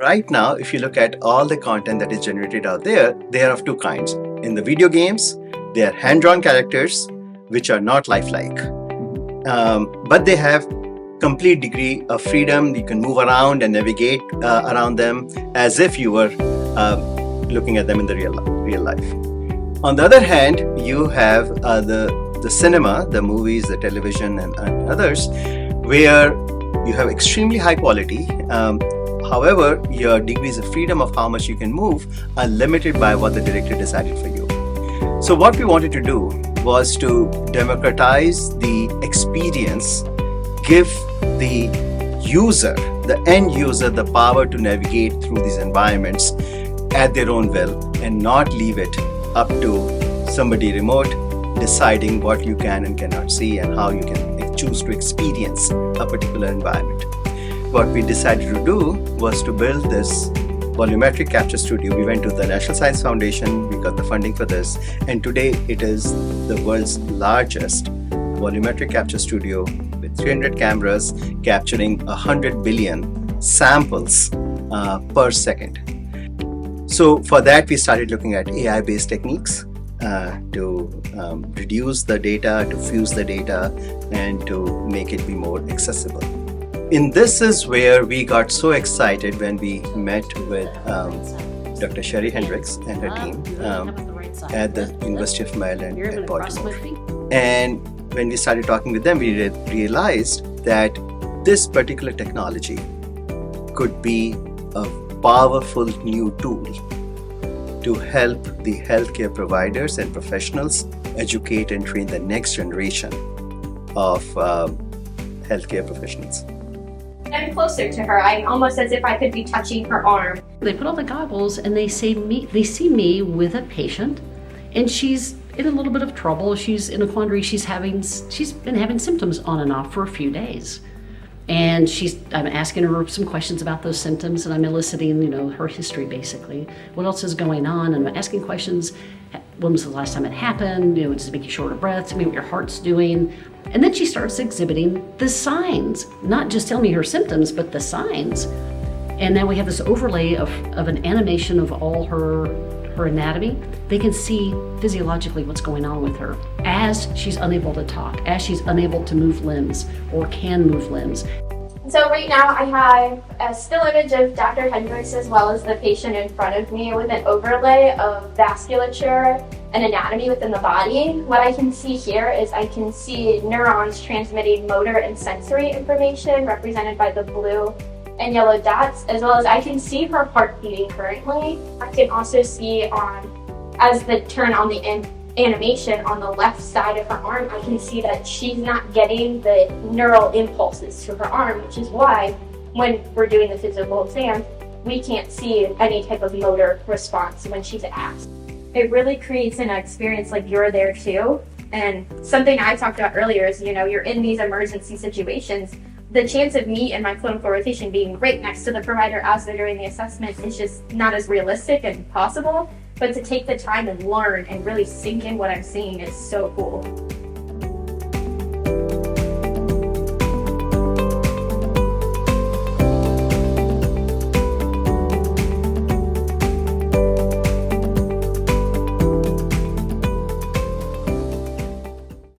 Right now, if you look at all the content that is generated out there, they are of two kinds. In the video games, they are hand-drawn characters, which are not lifelike. But they have complete degree of freedom. You can move around and navigate around them as if you were looking at them in the real life. On the other hand, you have the cinema, the movies, the television, and others, where you have extremely high quality. However, your degrees of freedom of how much you can move are limited by what the director decided for you. So what we wanted to do was to democratize the experience, give the user, the end user, the power to navigate through these environments at their own will and not leave it up to somebody remote deciding what you can and cannot see and how you can choose to experience a particular environment. What we decided to do was to build this volumetric capture studio. We went to the National Science Foundation, we got the funding for this, and today it is the world's largest volumetric capture studio with 300 cameras capturing 100 billion samples per second. So for that, we started looking at AI-based techniques to reduce the data, to fuse the data, and to make it be more accessible. In this is where we got so excited when we met with Dr. Cheri Hendrix and her team at the University of Maryland at Baltimore. And when we started talking with them, we realized that this particular technology could be a powerful new tool to help the healthcare providers and professionals educate and train the next generation of healthcare professionals. I'm closer to her. I'm almost as if I could be touching her arm. They put on the goggles and they see me with a patient, and she's in a little bit of trouble. She's in a quandary. She's been having symptoms on and off for a few days. And I'm asking her some questions about those symptoms, and I'm eliciting, her history basically. What else is going on? And I'm asking questions. When was the last time it happened? Does it make you short of breath? Tell me what your heart's doing. And then she starts exhibiting the signs, not just telling me her symptoms, but the signs. And now we have this overlay of an animation of all her anatomy. They can see physiologically what's going on with her as she's unable to talk, as she's unable to move limbs or can move limbs. So right now I have a still image of Dr. Hendrix as well as the patient in front of me with an overlay of vasculature and anatomy within the body. What I can see here is I can see neurons transmitting motor and sensory information represented by the blue and yellow dots, as well as I can see her heart beating currently. I can also see as the turn on the animation on the left side of her arm, I can see that she's not getting the neural impulses to her arm, which is why when we're doing the physical exam, we can't see any type of motor response when she's asked. It really creates an experience like you're there too. And something I talked about earlier is, you're in these emergency situations. The chance of me and my clinical rotation being right next to the provider as they're doing the assessment is just not as realistic and possible. But to take the time and learn and really sink in what I'm seeing is so cool.